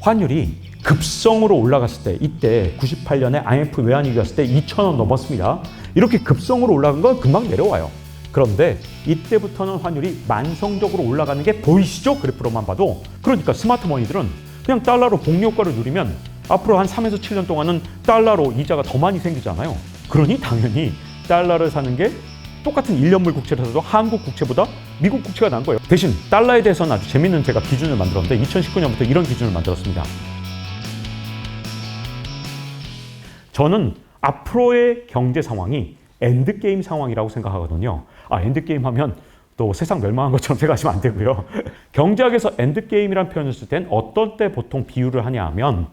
환율이 급성으로 올라갔을 때, 이때 98년에 IMF 외환위기였을 때 2,000원 넘었습니다. 이렇게 급성으로 올라간 건 금방 내려와요. 그런데 이때부터는 환율이 만성적으로 올라가는 게 보이시죠? 그래프로만 봐도. 그러니까 스마트 머니들은 그냥 달러로 복리 효과를 누리면 앞으로 한 3에서 7년 동안은 달러로 이자가 더 많이 생기잖아요. 그러니 당연히 달러를 사는 게 똑같은 1년물 국채라도 한국 국채보다 미국 국채가 난 거예요. 대신 달러에 대해서는 아주 재밌는 제가 기준을 만들었는데 2019년부터 이런 기준을 만들었습니다. 저는 앞으로의 경제 상황이 엔드게임 상황이라고 생각하거든요. 엔드게임 하면 또 세상 멸망한 것처럼 생각하시면 안 되고요. 경제학에서 엔드게임이라는 표현을 쓸 땐 어떤 때 보통 비유를 하냐 하면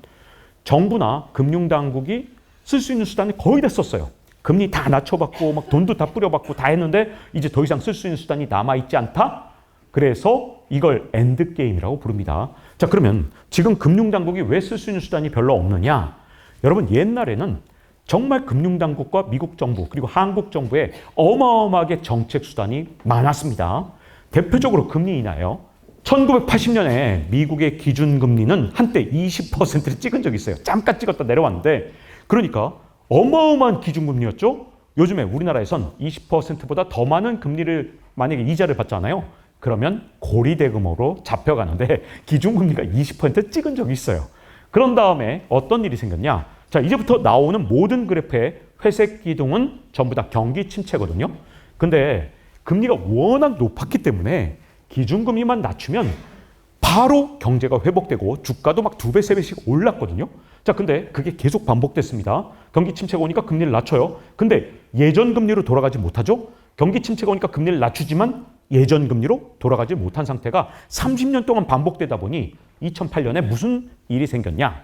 정부나 금융당국이 쓸 수 있는 수단이 거의 다 썼어요. 금리 다 낮춰받고 막 돈도 다 뿌려받고 다 했는데 이제 더 이상 쓸 수 있는 수단이 남아있지 않다? 그래서 이걸 엔드게임이라고 부릅니다. 자, 그러면 지금 금융당국이 왜 쓸 수 있는 수단이 별로 없느냐? 여러분, 옛날에는 정말 금융당국과 미국 정부 그리고 한국 정부에 어마어마하게 정책 수단이 많았습니다. 대표적으로 금리 인하예요. 1980년에 미국의 기준금리는 한때 20%를 찍은 적이 있어요. 잠깐 찍었다 내려왔는데, 그러니까 어마어마한 기준금리였죠. 요즘에 우리나라에선 20%보다 더 많은 금리를 만약에 이자를 받잖아요. 그러면 고리대금으로 잡혀가는데 기준금리가 20% 찍은 적이 있어요. 그런 다음에 어떤 일이 생겼냐? 자, 이제부터 나오는 모든 그래프의 회색 기둥은 전부 다 경기 침체거든요. 근데 금리가 워낙 높았기 때문에 기준금리만 낮추면 바로 경제가 회복되고 주가도 막 2배, 3배씩 올랐거든요. 자, 근데 그게 계속 반복됐습니다. 경기 침체가 오니까 금리를 낮춰요. 근데 예전 금리로 돌아가지 못하죠. 경기 침체가 오니까 금리를 낮추지만 예전 금리로 돌아가지 못한 상태가 30년 동안 반복되다 보니 2008년에 무슨 일이 생겼냐?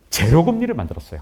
제로금리를 만들었어요.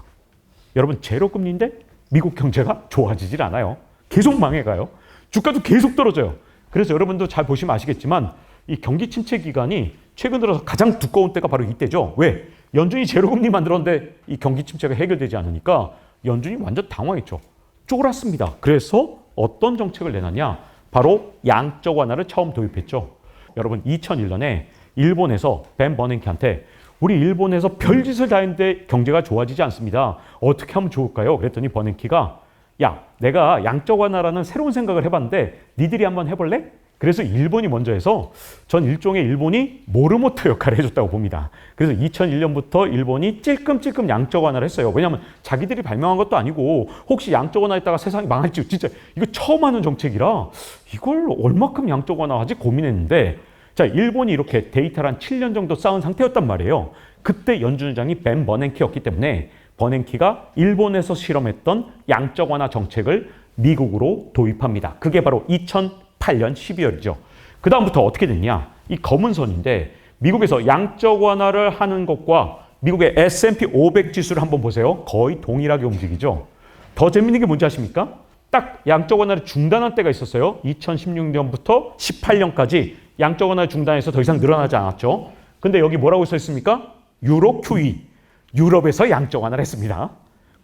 여러분, 제로금리인데 미국 경제가 좋아지질 않아요. 계속 망해가요. 주가도 계속 떨어져요. 그래서 여러분도 잘 보시면 아시겠지만 이 경기 침체 기간이 최근 들어서 가장 두꺼운 때가 바로 이때죠. 왜? 연준이 제로금리 만들었는데 이 경기 침체가 해결되지 않으니까 연준이 완전 당황했죠. 쫄았습니다. 그래서 어떤 정책을 내놨냐? 바로 양적 완화를 처음 도입했죠. 여러분, 2001년에 일본에서 벤 버냉키한테 우리 일본에서 별짓을 다 했는데 경제가 좋아지지 않습니다. 어떻게 하면 좋을까요? 그랬더니 버냉키가 야, 내가 양적 완화라는 새로운 생각을 해봤는데 니들이 한번 해볼래? 그래서 일본이 먼저 해서 전 일종의 일본이 모르모토 역할을 해줬다고 봅니다. 그래서 2001년부터 일본이 찔끔찔끔 양적 완화를 했어요. 왜냐하면 자기들이 발명한 것도 아니고 혹시 양적 완화했다가 세상이 망할지 진짜 이거 처음 하는 정책이라 이걸 얼마큼 양적 완화하지 고민했는데, 자, 일본이 이렇게 데이터를 한 7년 정도 쌓은 상태였단 말이에요. 그때 연준의장이 벤 버냉키였기 때문에 버냉키가 일본에서 실험했던 양적 완화 정책을 미국으로 도입합니다. 그게 바로 2008년 12월이죠. 그 다음부터 어떻게 됐냐? 이 검은 선인데 미국에서 양적 완화를 하는 것과 미국의 S&P 500 지수를 한번 보세요. 거의 동일하게 움직이죠. 더 재밌는 게 뭔지 아십니까? 딱 양적 완화를 중단한 때가 있었어요. 2016년부터 18년까지 양적 완화를 중단해서 더 이상 늘어나지 않았죠. 근데 여기 뭐라고 써 있습니까? 유로 QE. 유럽에서 양적 완화를 했습니다.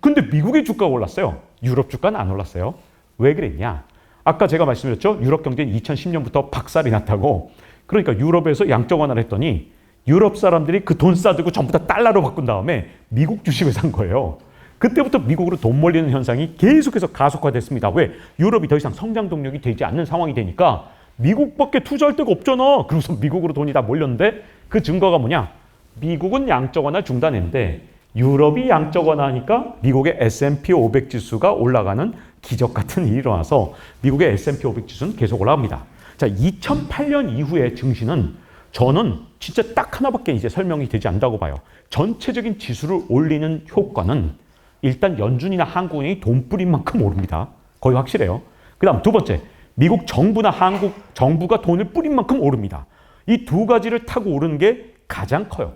근데 미국의 주가가 올랐어요. 유럽 주가는 안 올랐어요. 왜 그랬냐? 아까 제가 말씀드렸죠. 유럽 경제는 2010년부터 박살이 났다고. 그러니까 유럽에서 양적 완화를 했더니 유럽 사람들이 그 돈 싸들고 전부 다 달러로 바꾼 다음에 미국 주식을 산 거예요. 그때부터 미국으로 돈 몰리는 현상이 계속해서 가속화됐습니다. 왜? 유럽이 더 이상 성장 동력이 되지 않는 상황이 되니까 미국밖에 투자할 데가 없잖아. 그래서 미국으로 돈이 다 몰렸는데 그 증거가 뭐냐? 미국은 양적 완화 중단했는데 유럽이 양적 완화하니까 미국의 S&P 500 지수가 올라가는 기적 같은 일이 일어나서 미국의 S&P 500 지수는 계속 올라갑니다. 자, 2008년 이후의 증시는 저는 진짜 딱 하나밖에 이제 설명이 되지 않는다고 봐요. 전체적인 지수를 올리는 효과는 일단 연준이나 한국은행이 돈 뿌린 만큼 오릅니다. 거의 확실해요. 그 다음 두 번째, 미국 정부나 한국 정부가 돈을 뿌린 만큼 오릅니다. 이 두 가지를 타고 오르는 게 가장 커요.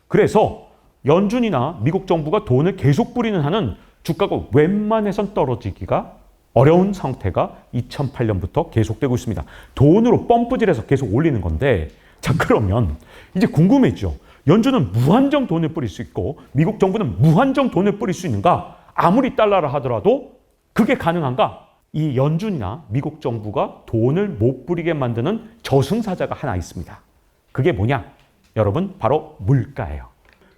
그래서 연준이나 미국 정부가 돈을 계속 뿌리는 한은 주가가 웬만해선 떨어지기가 어려운 상태가 2008년부터 계속되고 있습니다. 돈으로 펌프질해서 계속 올리는 건데, 자, 그러면 이제 궁금해지죠. 연준은 무한정 돈을 뿌릴 수 있고 미국 정부는 무한정 돈을 뿌릴 수 있는가? 아무리 달러를 하더라도 그게 가능한가? 이 연준이나 미국 정부가 돈을 못 뿌리게 만드는 저승사자가 하나 있습니다. 그게 뭐냐? 여러분, 바로 물가예요.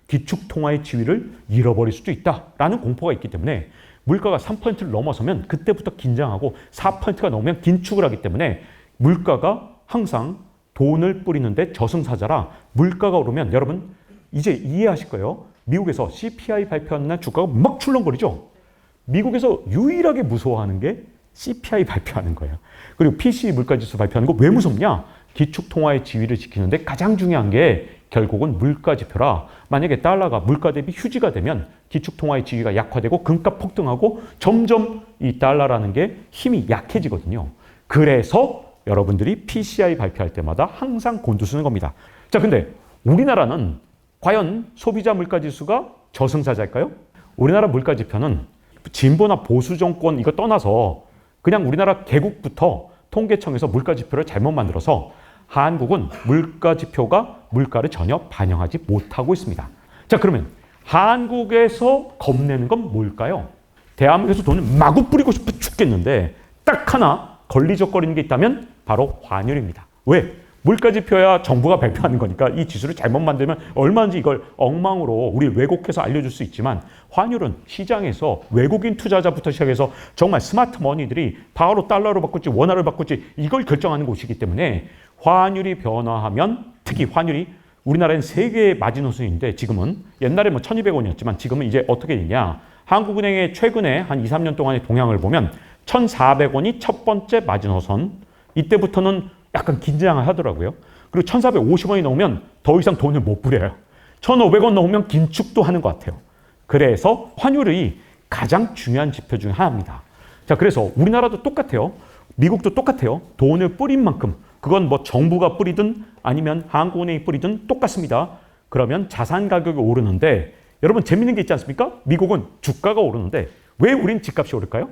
기축통화의 지위를 잃어버릴 수도 있다라는 공포가 있기 때문에 물가가 3%를 넘어서면 그때부터 긴장하고 4%가 넘으면 긴축을 하기 때문에 물가가 항상 돈을 뿌리는데 저승사자라 물가가 오르면 여러분 이제 이해하실 거예요. 미국에서 CPI 발표하는 날 주가가 막 출렁거리죠. 미국에서 유일하게 무서워하는 게 CPI 발표하는 거예요. 그리고 PCE 물가지수 발표하는 거 왜 무섭냐? 기축통화의 지위를 지키는데 가장 중요한 게 결국은 물가지표라. 만약에 달러가 물가 대비 휴지가 되면 기축통화의 지위가 약화되고 금값 폭등하고 점점 이 달러라는 게 힘이 약해지거든요. 그래서 여러분들이 PCI 발표할 때마다 항상 곤두서는 겁니다. 자, 근데 우리나라는 과연 소비자 물가지수가 저승사자일까요? 우리나라 물가지표는 진보나 보수 정권 이거 떠나서 그냥 우리나라 개국부터 통계청에서 물가지표를 잘못 만들어서 한국은 물가지표가 물가를 전혀 반영하지 못하고 있습니다. 자, 그러면 한국에서 겁내는 건 뭘까요? 대한민국에서 돈을 마구 뿌리고 싶어 죽겠는데 딱 하나 걸리적거리는 게 있다면 바로 환율입니다. 왜? 물가지표야 정부가 발표하는 거니까 이 지수를 잘못 만들면 얼마든지 이걸 엉망으로 우리 왜곡해서 알려줄 수 있지만 환율은 시장에서 외국인 투자자부터 시작해서 정말 스마트 머니들이 바로 달러로 바꿀지 원화로 바꿀지 이걸 결정하는 곳이기 때문에 환율이 변화하면 특히 환율이 우리나라는 세계의 마지노선인데 지금은 옛날에 뭐 1200원이었지만 지금은 이제 어떻게 되냐. 한국은행의 최근에 한 2, 3년 동안의 동향을 보면 1400원이 첫 번째 마지노선. 이때부터는 약간 긴장을 하더라고요. 그리고 1450원이 넘으면 더 이상 돈을 못 부려요. 1500원 넘으면 긴축도 하는 것 같아요. 그래서 환율이 가장 중요한 지표 중 하나입니다. 자, 그래서 우리나라도 똑같아요. 미국도 똑같아요. 돈을 뿌린 만큼 그건 뭐 정부가 뿌리든 아니면 한국은행이 뿌리든 똑같습니다. 그러면 자산 가격이 오르는데 여러분 재밌는 게 있지 않습니까? 미국은 주가가 오르는데 왜 우린 집값이 오를까요?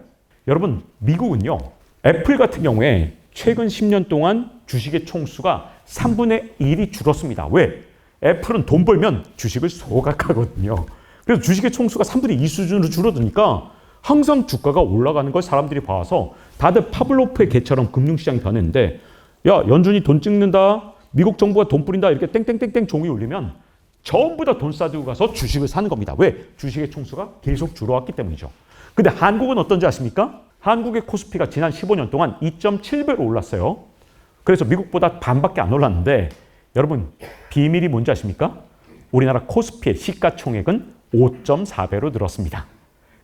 여러분 미국은요. 애플 같은 경우에 최근 10년 동안 주식의 총수가 3분의 1이 줄었습니다. 왜? 애플은 돈 벌면 주식을 소각하거든요. 그래서 주식의 총수가 3분의 2 수준으로 줄어드니까 항상 주가가 올라가는 걸 사람들이 봐서 다들 파블로프의 개처럼 금융시장이 변했는데 야, 연준이 돈 찍는다, 미국 정부가 돈 뿌린다 이렇게 땡땡땡땡 종이 울리면 전부 다 돈 싸들고 가서 주식을 사는 겁니다. 왜? 주식의 총수가 계속 줄어왔기 때문이죠. 근데 한국은 어떤지 아십니까? 한국의 코스피가 지난 15년 동안 2.7배로 올랐어요. 그래서 미국보다 반밖에 안 올랐는데 여러분 비밀이 뭔지 아십니까? 우리나라 코스피의 시가총액은 5.4배로 늘었습니다.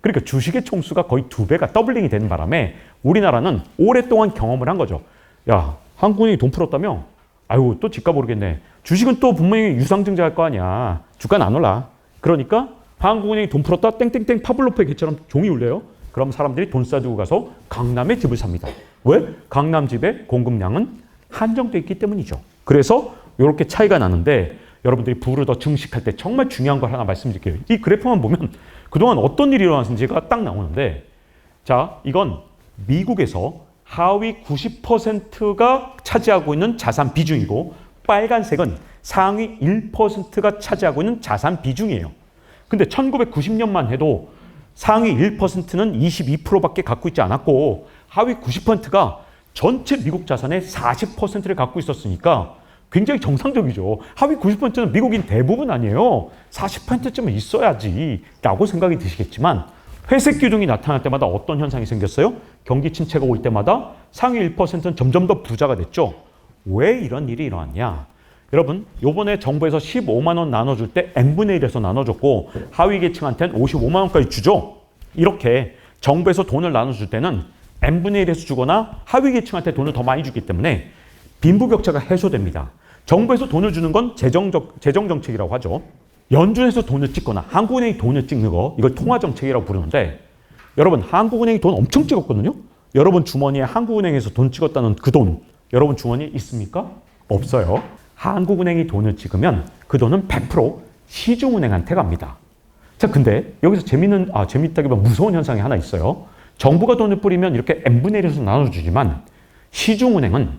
그러니까 주식의 총수가 거의 2배가 더블링이 되는 바람에 우리나라는 오랫동안 경험을 한 거죠. 야, 한국은행이 돈 풀었다며? 아유, 또 집값 오르겠네. 주식은 또 분명히 유상증자할 거 아니야. 주가는 안 올라. 그러니까 한국은행이 돈 풀었다 땡땡땡 파블로프의 개처럼 종이 울려요. 그럼 사람들이 돈 싸들고 가서 강남에 집을 삽니다. 왜? 강남 집의 공급량은 한정돼 있기 때문이죠. 그래서 이렇게 차이가 나는데 여러분들이 부를 더 증식할 때 정말 중요한 걸 하나 말씀드릴게요. 이 그래프만 보면 그동안 어떤 일이 일어났는지가 딱 나오는데 자, 이건 미국에서 하위 90%가 차지하고 있는 자산 비중이고 빨간색은 상위 1%가 차지하고 있는 자산 비중이에요. 근데 1990년만 해도 상위 1%는 22%밖에 갖고 있지 않았고 하위 90%가 전체 미국 자산의 40%를 갖고 있었으니까 굉장히 정상적이죠. 하위 90%는 미국인 대부분 아니에요. 40%쯤은 있어야지 라고 생각이 드시겠지만 회색 기둥이 나타날 때마다 어떤 현상이 생겼어요? 경기 침체가 올 때마다 상위 1%는 점점 더 부자가 됐죠. 왜 이런 일이 일어났냐? 여러분, 요번에 정부에서 15만 원 나눠줄 때 n분의 1에서 나눠줬고 하위 계층한테는 55만 원까지 주죠. 이렇게 정부에서 돈을 나눠줄 때는 n분의 1에서 주거나 하위 계층한테 돈을 더 많이 주기 때문에 빈부격차가 해소됩니다. 정부에서 돈을 주는 건 재정정책이라고 하죠. 연준에서 돈을 찍거나 한국은행이 돈을 찍는 거 이걸 통화정책이라고 부르는데 여러분 한국은행이 돈 엄청 찍었거든요. 여러분 주머니에 한국은행에서 돈 찍었다는 그 돈 여러분 주머니에 있습니까? 없어요. 한국은행이 돈을 찍으면 그 돈은 100% 시중은행한테 갑니다. 자, 근데 여기서 재밌다기보다 무서운 현상이 하나 있어요. 정부가 돈을 뿌리면 이렇게 n분의 1에서 나눠주지만 시중은행은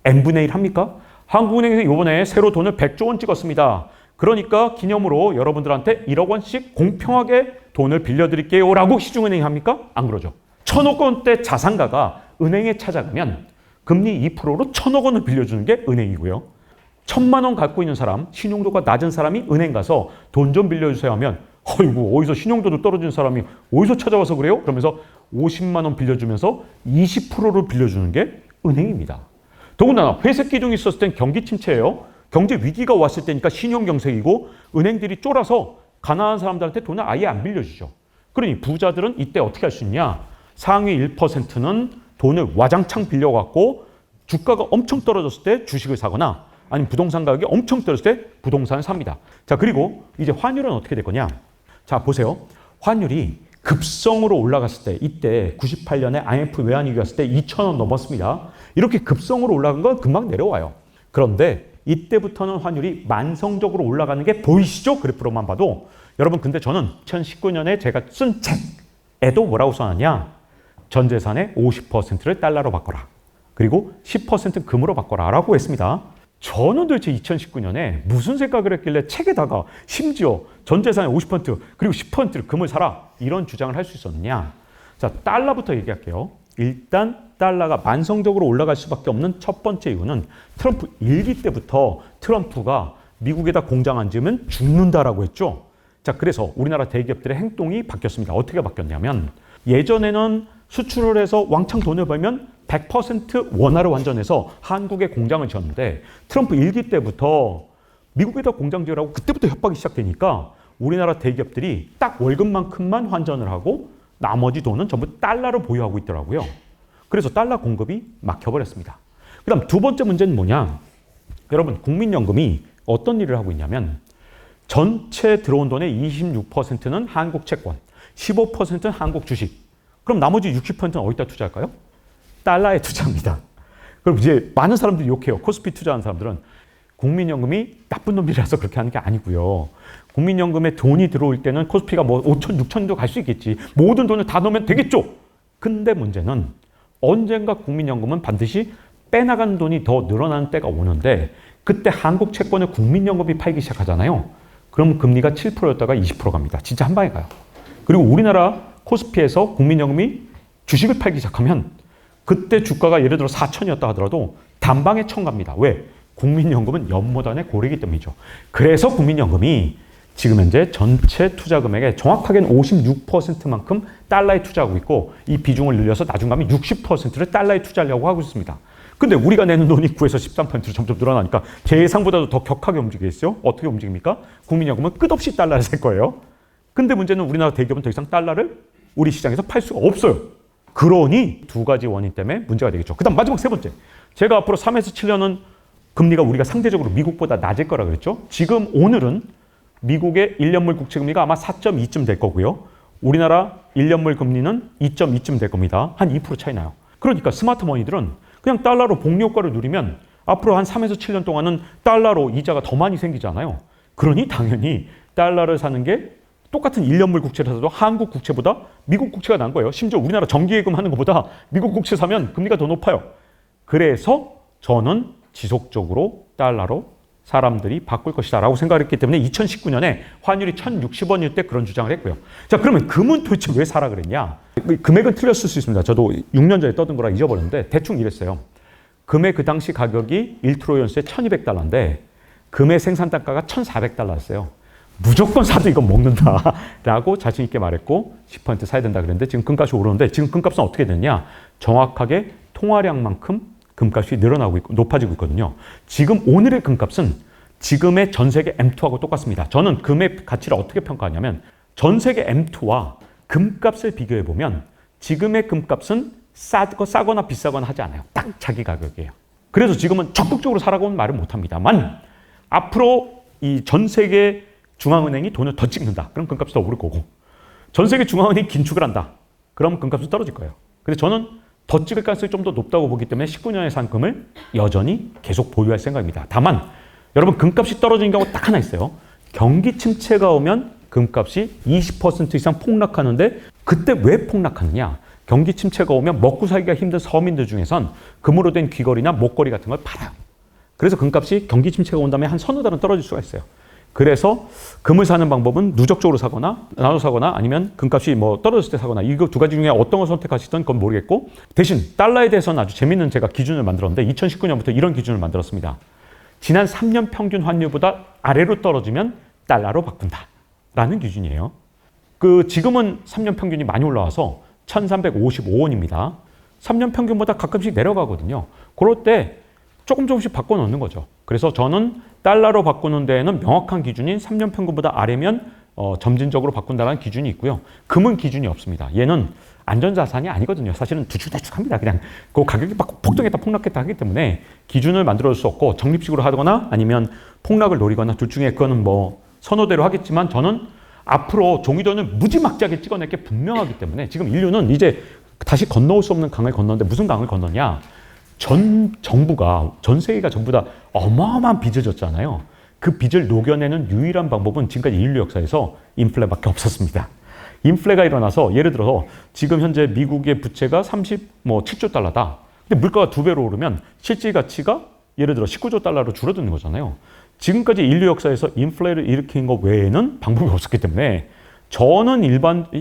n분의 1 합니까? 한국은행에서 이번에 새로 돈을 100조 원 찍었습니다. 그러니까 기념으로 여러분들한테 1억 원씩 공평하게 돈을 빌려드릴게요 라고 시중은행이 합니까? 안 그러죠. 1,000억 원대 자산가가 은행에 찾아가면 금리 2%로 1,000억 원을 빌려주는 게 은행이고요. 1,000만 원 갖고 있는 사람, 신용도가 낮은 사람이 은행 가서 돈 좀 빌려주세요 하면 어이구 어디서 신용도도 떨어진 사람이 어디서 찾아와서 그래요? 그러면서 50만 원 빌려주면서 20%를 빌려주는 게 은행입니다. 더군다나 회색 기둥이 있었을 땐 경기 침체예요. 경제 위기가 왔을 때니까 신용경색이고 은행들이 쫄아서 가난한 사람들한테 돈을 아예 안 빌려주죠. 그러니 부자들은 이때 어떻게 할 수 있냐? 상위 1%는 돈을 와장창 빌려갖고 주가가 엄청 떨어졌을 때 주식을 사거나 아니면 부동산 가격이 엄청 떨어졌을 때 부동산을 삽니다. 자, 그리고 이제 환율은 어떻게 될 거냐? 자, 보세요. 환율이 급성으로 올라갔을 때 이때 98년에 IMF 외환위기 왔을 때 2,000원 넘었습니다. 이렇게 급성으로 올라간 건 금방 내려와요. 그런데 이때부터는 환율이 만성적으로 올라가는 게 보이시죠? 그래프로만 봐도. 여러분 근데 저는 2019년에 제가 쓴 책에도 뭐라고 써놨냐? 전 재산의 50%를 달러로 바꿔라. 그리고 10% 금으로 바꿔라 라고 했습니다. 저는 도대체 2019년에 무슨 생각을 했길래 책에다가 심지어 전 재산의 50% 그리고 10%를 금을 사라 이런 주장을 할 수 있었느냐. 자, 달러부터 얘기할게요. 일단 달러가 만성적으로 올라갈 수밖에 없는 첫 번째 이유는 트럼프 일기 때부터 트럼프가 미국에다 공장 안 지으면 죽는다라고 했죠. 자, 그래서 우리나라 대기업들의 행동이 바뀌었습니다. 어떻게 바뀌었냐면 예전에는 수출을 해서 왕창 돈을 벌면 100% 원화로 환전해서 한국에 공장을 지었는데 트럼프 일기 때부터 미국에다 공장 지으라고 그때부터 협박이 시작되니까 우리나라 대기업들이 딱 월급만큼만 환전을 하고 나머지 돈은 전부 달러로 보유하고 있더라고요. 그래서 달러 공급이 막혀버렸습니다. 그 다음 두 번째 문제는 뭐냐? 여러분 국민연금이 어떤 일을 하고 있냐면 전체 들어온 돈의 26%는 한국 채권, 15%는 한국 주식. 그럼 나머지 60%는 어디다 투자할까요? 달러에 투자합니다. 그럼 이제 많은 사람들이 욕해요. 코스피 투자하는 사람들은 국민연금이 나쁜 놈들이라서 그렇게 하는 게 아니고요. 국민연금에 돈이 들어올 때는 코스피가 뭐 5천, 6천도 갈 수 있겠지. 모든 돈을 다 넣으면 되겠죠. 근데 문제는 언젠가 국민연금은 반드시 빼나가는 돈이 더 늘어나는 때가 오는데 그때 한국 채권을 국민연금이 팔기 시작하잖아요. 그럼 금리가 7%였다가 20% 갑니다. 진짜 한 방에 가요. 그리고 우리나라 코스피에서 국민연금이 주식을 팔기 시작하면 그때 주가가 예를 들어 4천이었다 하더라도 단방에 1,000 갑니다. 왜? 국민연금은 연모단의 고리이기 때문이죠. 그래서 국민연금이 지금 현재 전체 투자 금액의 정확하게는 56%만큼 달러에 투자하고 있고 이 비중을 늘려서 나중 가면 60%를 달러에 투자하려고 하고 있습니다. 근데 우리가 내는 돈이 9에서 13%로 점점 늘어나니까 예상보다도 더 격하게 움직이겠어요? 어떻게 움직입니까? 국민연금은 끝없이 달러를 살 거예요. 근데 문제는 우리나라 대기업은 더 이상 달러를 우리 시장에서 팔 수가 없어요. 그러니 두 가지 원인 때문에 문제가 되겠죠. 그 다음 마지막 세 번째. 제가 앞으로 3에서 7년은 금리가 우리가 상대적으로 미국보다 낮을 거라 그랬죠. 지금 오늘은 미국의 1년물 국채금리가 아마 4.2쯤 될 거고요. 우리나라 1년물 금리는 2.2쯤 될 겁니다. 한 2% 차이 나요. 그러니까 스마트머니들은 그냥 달러로 복리 효과를 누리면 앞으로 한 3에서 7년 동안은 달러로 이자가 더 많이 생기잖아요. 그러니 당연히 달러를 사는 게 똑같은 1년물 국채를 사도 한국 국채보다 미국 국채가 난 거예요. 심지어 우리나라 정기예금 하는 것보다 미국 국채 사면 금리가 더 높아요. 그래서 저는 지속적으로 달러로 사람들이 바꿀 것이다 라고 생각했기 때문에 2019년에 환율이 1,060원일 때 그런 주장을 했고요. 자, 그러면 금은 도대체 왜 사라 그랬냐? 금액은 틀렸을 수 있습니다. 저도 6년 전에 떠든 거라 잊어버렸는데 대충 이랬어요. 금의 그 당시 가격이 1트로이언스에 1,200달러인데 금의 생산 단가가 1,400달러였어요. 무조건 사도 이건 먹는다라고 자신 있게 말했고 10% 사야 된다 그랬는데 지금 금값이 오르는데 지금 금값은 어떻게 됐냐? 정확하게 통화량만큼 금값이 늘어나고 있고 높아지고 있거든요. 지금 오늘의 금값은 지금의 전 세계 M2하고 똑같습니다. 저는 금의 가치를 어떻게 평가하냐면 전 세계 M2와 금값을 비교해 보면 지금의 금값은 싸거나 비싸거나 하지 않아요. 딱 자기 가격이에요. 그래서 지금은 적극적으로 사라고는 말을 못합니다만 앞으로 이 전 세계 중앙은행이 돈을 더 찍는다. 그럼 금값이 더 오를 거고 전 세계 중앙은행이 긴축을 한다. 그럼 금값이 떨어질 거예요. 근데 저는 더 찍을 가능성이 좀 더 높다고 보기 때문에 19년에 산 금을 여전히 계속 보유할 생각입니다. 다만 여러분 금값이 떨어지는 경우가 딱 하나 있어요. 경기 침체가 오면 금값이 20% 이상 폭락하는데 그때 왜 폭락하느냐? 경기 침체가 오면 먹고 살기가 힘든 서민들 중에선 금으로 된 귀걸이나 목걸이 같은 걸 팔아요. 그래서 금값이 경기 침체가 온 다음에 한 서너 달은 떨어질 수가 있어요. 그래서 금을 사는 방법은 누적적으로 사거나 나눠 사거나 아니면 금값이 뭐 떨어졌을 때 사거나 이거 두 가지 중에 어떤 걸 선택하시든 그건 모르겠고 대신 달러에 대해서는 아주 재밌는 제가 기준을 만들었는데 2019년부터 이런 기준을 만들었습니다. 지난 3년 평균 환율보다 아래로 떨어지면 달러로 바꾼다라는 기준이에요. 지금은 3년 평균이 많이 올라와서 1,355원입니다. 3년 평균보다 가끔씩 내려가거든요. 그럴 때 조금씩 바꿔놓는 거죠. 그래서 저는 달러로 바꾸는 데에는 명확한 기준인 3년 평균보다 아래면 점진적으로 바꾼다는 기준이 있고요. 금은 기준이 없습니다. 얘는 안전자산이 아니거든요. 사실은 두둑대둑합니다. 그냥 그 가격이 막 폭등했다 폭락했다 하기 때문에 기준을 만들어 줄 수 없고 적립식으로 하거나 아니면 폭락을 노리거나 둘 중에 그거는 뭐 선호대로 하겠지만 저는 앞으로 종이돈을 무지막지하게 찍어낼 게 분명하기 때문에 지금 인류는 이제 다시 건너올 수 없는 강을 건너는데 무슨 강을 건너냐? 전 세계가 전부 다 어마어마한 빚을 졌잖아요. 그 빚을 녹여내는 유일한 방법은 지금까지 인류 역사에서 인플레밖에 없었습니다. 인플레가 일어나서 예를 들어서 지금 현재 미국의 부채가 37조 달러다. 근데 물가가 2배로 오르면 실질 가치가 예를 들어 19조 달러로 줄어드는 거잖아요. 지금까지 인류 역사에서 인플레를 일으킨 것 외에는 방법이 없었기 때문에 저는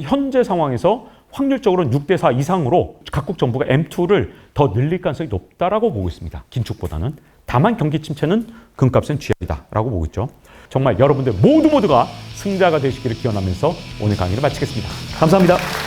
현재 상황에서 확률적으로는 6대4 이상으로 각국 정부가 M2를 더 늘릴 가능성이 높다라고 보고 있습니다. 긴축보다는. 다만 경기 침체는 금값은 쥐약이다라고 보고 있죠. 정말 여러분들 모두가 승자가 되시기를 기원하면서 오늘 강의를 마치겠습니다. 감사합니다.